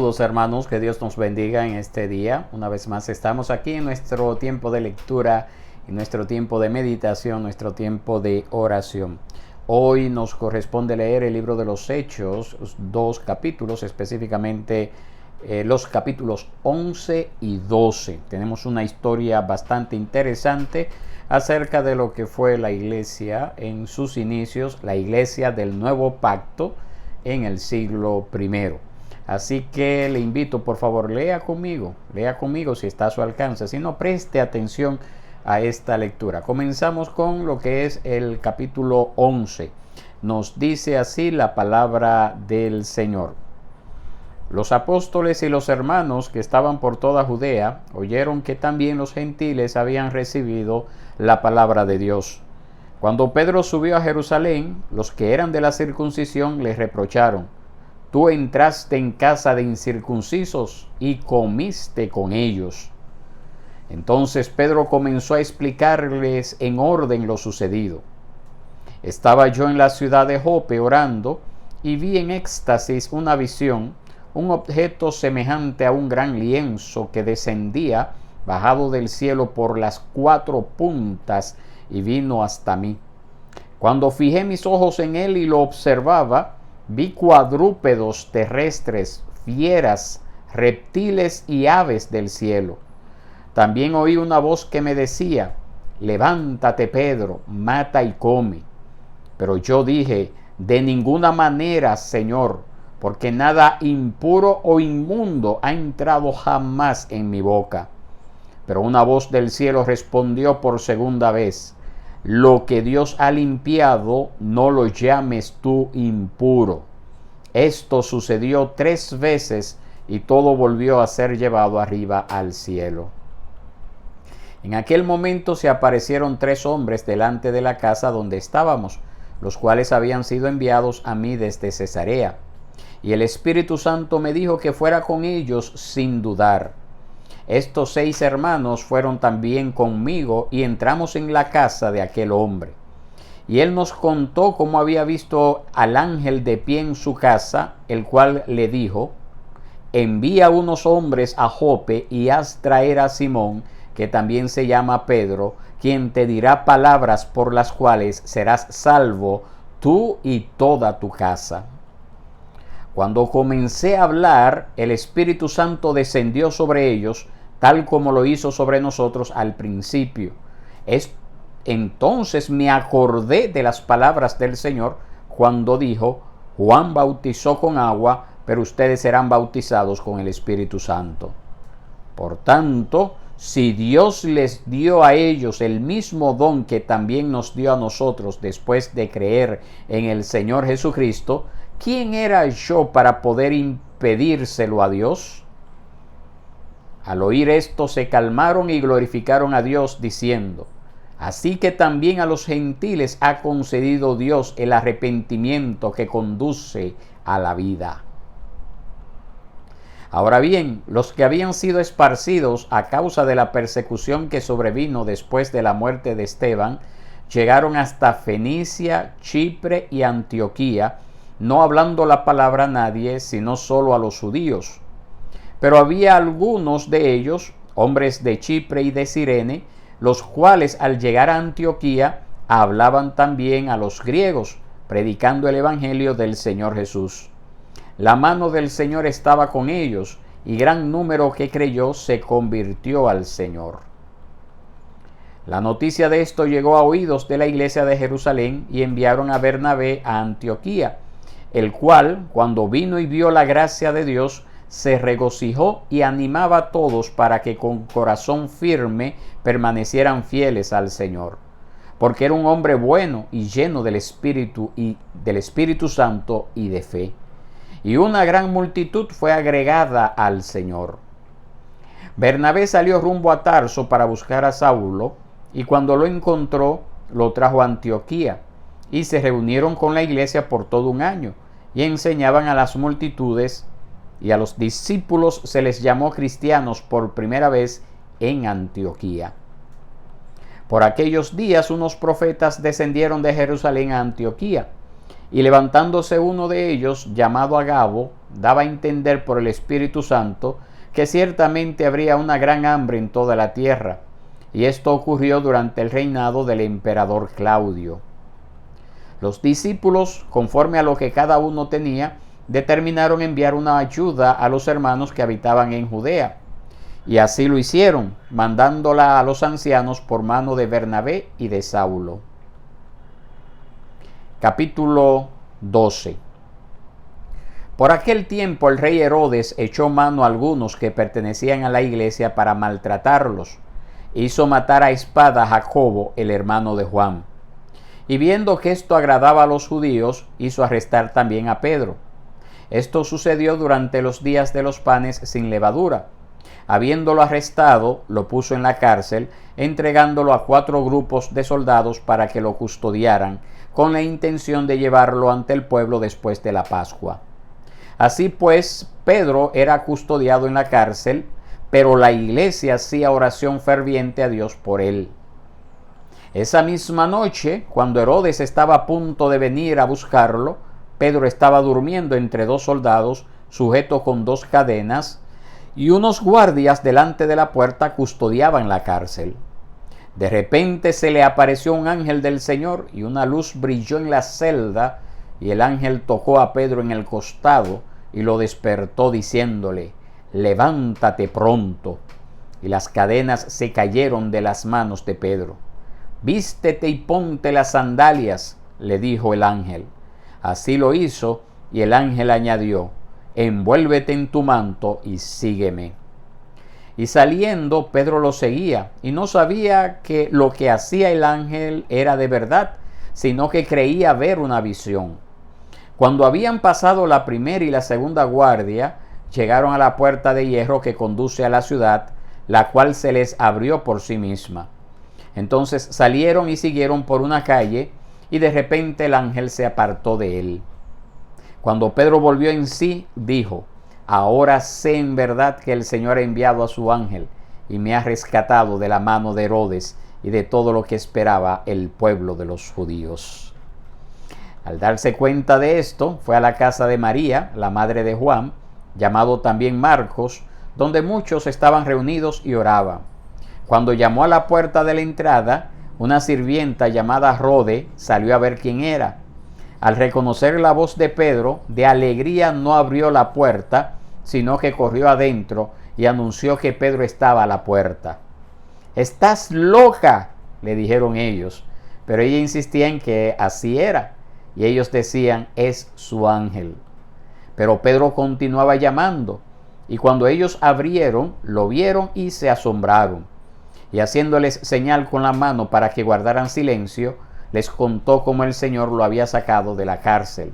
Saludos hermanos, que Dios nos bendiga en este día. Una vez más estamos aquí en nuestro tiempo de lectura, en nuestro tiempo de meditación, nuestro tiempo de oración. Hoy nos corresponde leer el libro de los Hechos, 2 capítulos, específicamente los capítulos 11 y 12. Tenemos una historia bastante interesante acerca de lo que fue la iglesia en sus inicios, la iglesia del nuevo pacto en el siglo I. Así que le invito, por favor, lea conmigo si está a su alcance, si no, preste atención a esta lectura. Comenzamos con lo que es el capítulo 11. Nos dice así la palabra del Señor. Los apóstoles y los hermanos que estaban por toda Judea oyeron que también los gentiles habían recibido la palabra de Dios. Cuando Pedro subió a Jerusalén, los que eran de la circuncisión le reprocharon: tú entraste en casa de incircuncisos y comiste con ellos. Entonces Pedro comenzó a explicarles en orden lo sucedido. Estaba yo en la ciudad de Jope orando y vi en éxtasis una visión, un objeto semejante a un gran lienzo que descendía bajado del cielo por las 4 puntas y vino hasta mí. Cuando fijé mis ojos en él y lo observaba, vi cuadrúpedos terrestres, fieras, reptiles y aves del cielo. También oí una voz que me decía: levántate, Pedro, mata y come. Pero yo dije: de ninguna manera, Señor, porque nada impuro o inmundo ha entrado jamás en mi boca. Pero una voz del cielo respondió por segunda vez: lo que Dios ha limpiado, no lo llames tú impuro. Esto sucedió 3 veces y todo volvió a ser llevado arriba al cielo. En aquel momento se aparecieron 3 hombres delante de la casa donde estábamos, los cuales habían sido enviados a mí desde Cesarea. Y el Espíritu Santo me dijo que fuera con ellos sin dudar. Estos 6 hermanos fueron también conmigo y entramos en la casa de aquel hombre. Y él nos contó cómo había visto al ángel de pie en su casa, el cual le dijo: envía unos hombres a Jope y haz traer a Simón, que también se llama Pedro, quien te dirá palabras por las cuales serás salvo tú y toda tu casa. Cuando comencé a hablar, el Espíritu Santo descendió sobre ellos, tal como lo hizo sobre nosotros al principio. Entonces me acordé de las palabras del Señor cuando dijo: Juan bautizó con agua, pero ustedes serán bautizados con el Espíritu Santo. Por tanto, si Dios les dio a ellos el mismo don que también nos dio a nosotros después de creer en el Señor Jesucristo, ¿quién era yo para poder impedírselo a Dios? Al oír esto se calmaron y glorificaron a Dios diciendo: así que también a los gentiles ha concedido Dios el arrepentimiento que conduce a la vida. Ahora bien, los que habían sido esparcidos a causa de la persecución que sobrevino después de la muerte de Esteban, llegaron hasta Fenicia, Chipre y Antioquía, no hablando la palabra a nadie, sino solo a los judíos. Pero había algunos de ellos, hombres de Chipre y de Cirene, los cuales al llegar a Antioquía hablaban también a los griegos, predicando el evangelio del Señor Jesús. La mano del Señor estaba con ellos, y gran número que creyó se convirtió al Señor. La noticia de esto llegó a oídos de la iglesia de Jerusalén, y enviaron a Bernabé a Antioquía, el cual, cuando vino y vio la gracia de Dios, se regocijó y animaba a todos para que con corazón firme permanecieran fieles al Señor, porque era un hombre bueno y lleno del Espíritu Santo y de fe. Y una gran multitud fue agregada al Señor. Bernabé salió rumbo a Tarso para buscar a Saulo, y cuando lo encontró, lo trajo a Antioquía, y se reunieron con la iglesia por todo un año, y enseñaban a las multitudes, y a los discípulos se les llamó cristianos por primera vez en Antioquía. Por aquellos días unos profetas descendieron de Jerusalén a Antioquía, Y levantándose uno de ellos, llamado Agabo, daba a entender por el Espíritu Santo que ciertamente habría una gran hambre en toda la tierra, y esto ocurrió durante el reinado del emperador Claudio. Los discípulos, conforme a lo que cada uno tenía, determinaron enviar una ayuda a los hermanos que habitaban en Judea, y así lo hicieron, mandándola a los ancianos por mano de Bernabé y de Saulo. Capítulo 12. Por aquel tiempo el rey Herodes echó mano a algunos que pertenecían a la iglesia para maltratarlos. Hizo matar a espada a Jacobo, el hermano de Juan. Y viendo que esto agradaba a los judíos, hizo arrestar también a Pedro. Esto sucedió durante los días de los panes sin levadura. Habiéndolo arrestado, lo puso en la cárcel, entregándolo a 4 grupos de soldados para que lo custodiaran, con la intención de llevarlo ante el pueblo después de la Pascua. Así pues, Pedro era custodiado en la cárcel, pero la iglesia hacía oración ferviente a Dios por él. Esa misma noche, cuando Herodes estaba a punto de venir a buscarlo, Pedro estaba durmiendo entre 2 soldados, sujeto con 2 cadenas, y unos guardias delante de la puerta custodiaban la cárcel. De repente se le apareció un ángel del Señor y una luz brilló en la celda, y el ángel tocó a Pedro en el costado y lo despertó diciéndole: levántate pronto. Y las cadenas se cayeron de las manos de Pedro. Vístete y ponte las sandalias, le dijo el ángel. Así lo hizo, y el ángel añadió: envuélvete en tu manto y sígueme. Y saliendo, Pedro lo seguía, y no sabía que lo que hacía el ángel era de verdad, sino que creía ver una visión. Cuando habían pasado la primera y la segunda guardia, llegaron a la puerta de hierro que conduce a la ciudad, la cual se les abrió por sí misma. Entonces salieron y siguieron por una calle, y de repente el ángel se apartó de él. Cuando Pedro volvió en sí, dijo: ahora sé en verdad que el Señor ha enviado a su ángel y me ha rescatado de la mano de Herodes y de todo lo que esperaba el pueblo de los judíos. Al darse cuenta de esto, fue a la casa de María, la madre de Juan, llamado también Marcos, donde muchos estaban reunidos y oraban. Cuando llamó a la puerta de la entrada, una sirvienta llamada Rode salió a ver quién era. Al reconocer la voz de Pedro, de alegría no abrió la puerta, sino que corrió adentro y anunció que Pedro estaba a la puerta. «¡Estás loca!», le dijeron ellos, pero ella insistía en que así era, y ellos decían: «es su ángel». Pero Pedro continuaba llamando, y cuando ellos abrieron, lo vieron y se asombraron. Y haciéndoles señal con la mano para que guardaran silencio, les contó cómo el Señor lo había sacado de la cárcel.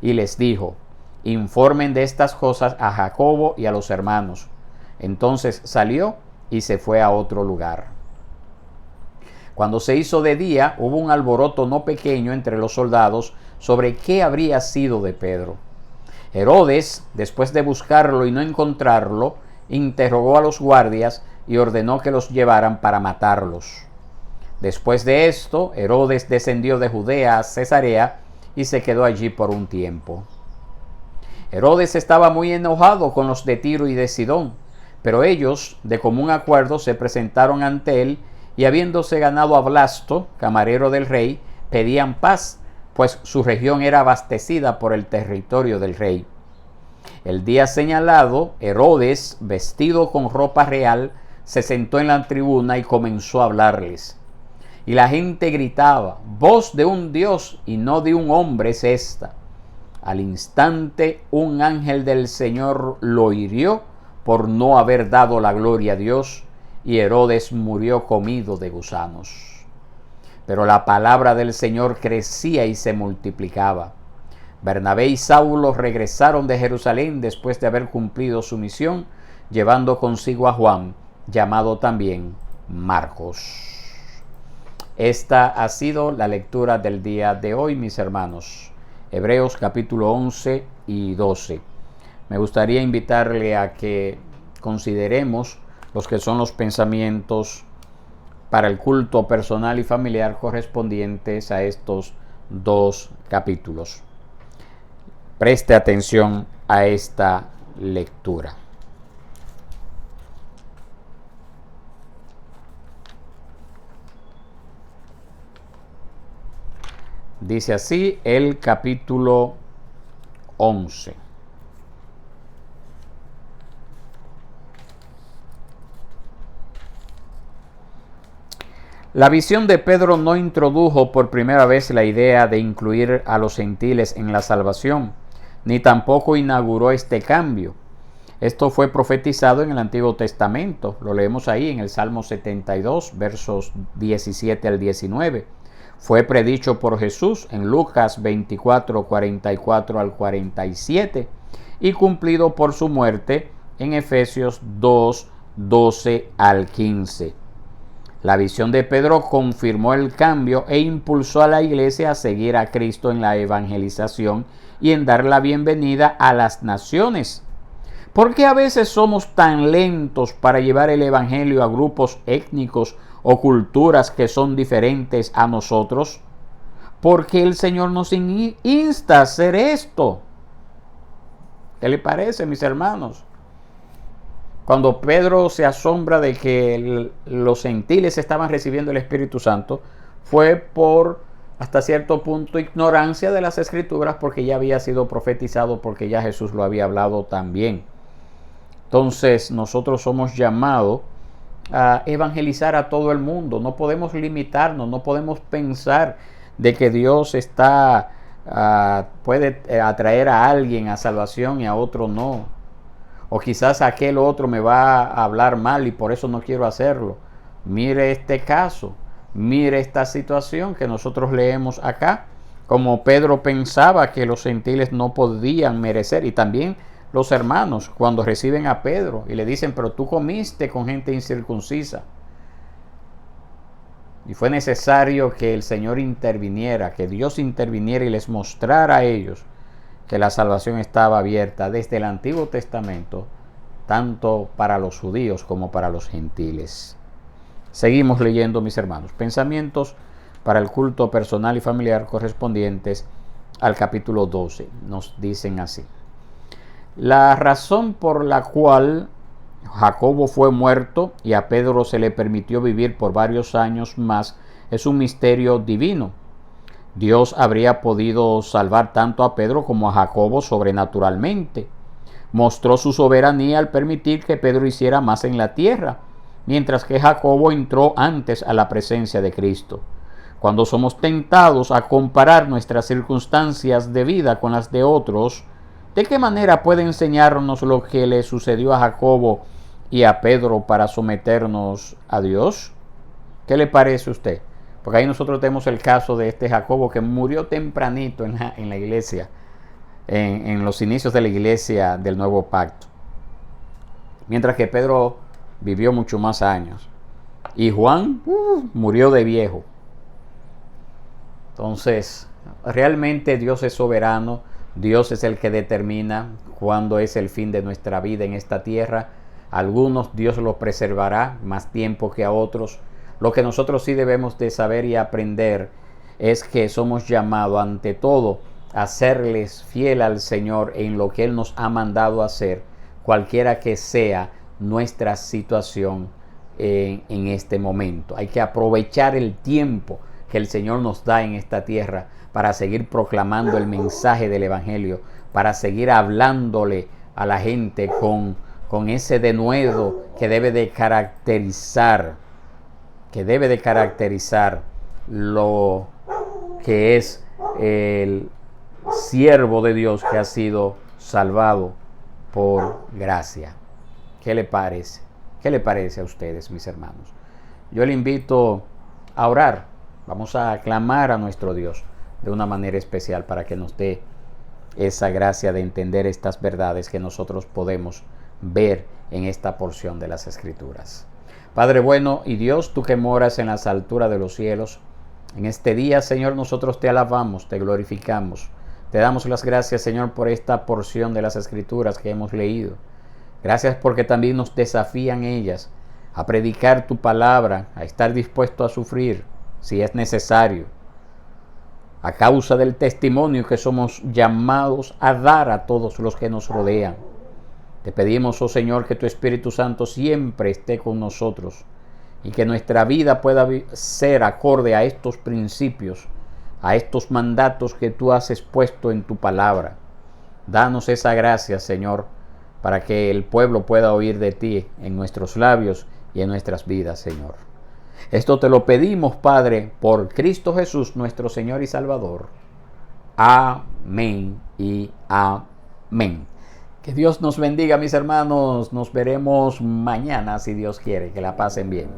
Y les dijo: informen de estas cosas a Jacobo y a los hermanos. Entonces salió y se fue a otro lugar. Cuando se hizo de día, hubo un alboroto no pequeño entre los soldados sobre qué habría sido de Pedro. Herodes, después de buscarlo y no encontrarlo, interrogó a los guardias y ordenó que los llevaran para matarlos. Después de esto, Herodes descendió de Judea a Cesarea y se quedó allí por un tiempo. Herodes estaba muy enojado con los de Tiro y de Sidón, pero ellos, de común acuerdo, se presentaron ante él y, habiéndose ganado a Blasto, camarero del rey, pedían paz, pues su región era abastecida por el territorio del rey. El día señalado, Herodes, vestido con ropa real, se sentó en la tribuna y comenzó a hablarles. Y la gente gritaba: «Voz de un Dios y no de un hombre es esta». Al instante, un ángel del Señor lo hirió por no haber dado la gloria a Dios, y Herodes murió comido de gusanos. Pero la palabra del Señor crecía y se multiplicaba. Bernabé y Saulo regresaron de Jerusalén después de haber cumplido su misión, llevando consigo a Juan, llamado también Marcos. Esta ha sido la lectura del día de hoy, mis hermanos. Hebreos capítulo 11 y 12. Me gustaría invitarle a que consideremos los que son los pensamientos para el culto personal y familiar correspondientes a estos 2 capítulos. Preste atención a esta lectura. Dice así el capítulo 11. La visión de Pedro no introdujo por primera vez la idea de incluir a los gentiles en la salvación, ni tampoco inauguró este cambio. Esto fue profetizado en el Antiguo Testamento, lo leemos ahí en el Salmo 72, versos 17 al 19. Fue predicho por Jesús en Lucas 24, 44 al 47 y cumplido por su muerte en Efesios 2, 12 al 15. La visión de Pedro confirmó el cambio e impulsó a la iglesia a seguir a Cristo en la evangelización y en dar la bienvenida a las naciones. ¿Por qué a veces somos tan lentos para llevar el evangelio a grupos étnicos o culturas que son diferentes a nosotros? Porque el Señor nos insta a hacer esto. ¿Qué le parece, mis hermanos? Cuando Pedro se asombra de que los gentiles estaban recibiendo el Espíritu Santo, fue por hasta cierto punto ignorancia de las Escrituras, porque ya había sido profetizado, porque ya Jesús lo había hablado también. Entonces nosotros somos llamados a evangelizar a todo el mundo. No podemos limitarnos, no podemos pensar de que Dios puede atraer a alguien a salvación y a otro no. O quizás aquel otro me va a hablar mal y por eso no quiero hacerlo. Mire este caso, mire esta situación que nosotros leemos acá. Como Pedro pensaba que los gentiles no podían merecer, y también los hermanos cuando reciben a Pedro y le dicen, pero tú comiste con gente incircuncisa. Y fue necesario que el Señor interviniera, que Dios interviniera y les mostrara a ellos que la salvación estaba abierta desde el Antiguo Testamento, tanto para los judíos como para los gentiles. Seguimos leyendo, mis hermanos. Pensamientos para el culto personal y familiar correspondientes al capítulo 12. Nos dicen así. La razón por la cual Jacobo fue muerto y a Pedro se le permitió vivir por varios años más es un misterio divino. Dios habría podido salvar tanto a Pedro como a Jacobo sobrenaturalmente. Mostró su soberanía al permitir que Pedro hiciera más en la tierra, mientras que Jacobo entró antes a la presencia de Cristo. Cuando somos tentados a comparar nuestras circunstancias de vida con las de otros, ¿de qué manera puede enseñarnos lo que le sucedió a Jacobo y a Pedro para someternos a Dios? ¿Qué le parece a usted? Porque ahí nosotros tenemos el caso de este Jacobo que murió tempranito en la iglesia, en los inicios de la iglesia del Nuevo Pacto. Mientras que Pedro vivió mucho más años. Y Juan murió de viejo. Entonces, realmente Dios es soberano. Dios es el que determina cuándo es el fin de nuestra vida en esta tierra. A algunos Dios los preservará más tiempo que a otros. Lo que nosotros sí debemos de saber y aprender es que somos llamados ante todo a serles fiel al Señor en lo que Él nos ha mandado hacer, cualquiera que sea nuestra situación en este momento. Hay que aprovechar el tiempo que el Señor nos da en esta tierra para seguir proclamando el mensaje del Evangelio, para seguir hablándole a la gente con ese denuedo que debe de caracterizar lo que es el siervo de Dios que ha sido salvado por gracia. ¿Qué le parece? ¿Qué le parece a ustedes, mis hermanos? Yo le invito a orar. Vamos a clamar a nuestro Dios de una manera especial para que nos dé esa gracia de entender estas verdades que nosotros podemos ver en esta porción de las Escrituras. Padre bueno y Dios, tú que moras en las alturas de los cielos, en este día, Señor, nosotros te alabamos, te glorificamos. Te damos las gracias, Señor, por esta porción de las Escrituras que hemos leído. Gracias porque también nos desafían ellas a predicar tu palabra, a estar dispuesto a sufrir si es necesario, a causa del testimonio que somos llamados a dar a todos los que nos rodean. Te pedimos, oh Señor, que tu Espíritu Santo siempre esté con nosotros y que nuestra vida pueda ser acorde a estos principios, a estos mandatos que tú has expuesto en tu palabra. Danos esa gracia, Señor, para que el pueblo pueda oír de ti en nuestros labios y en nuestras vidas, Señor. Esto te lo pedimos, Padre, por Cristo Jesús, nuestro Señor y Salvador. Amén y amén. Que Dios nos bendiga, mis hermanos. Nos veremos mañana, si Dios quiere. Que la pasen bien.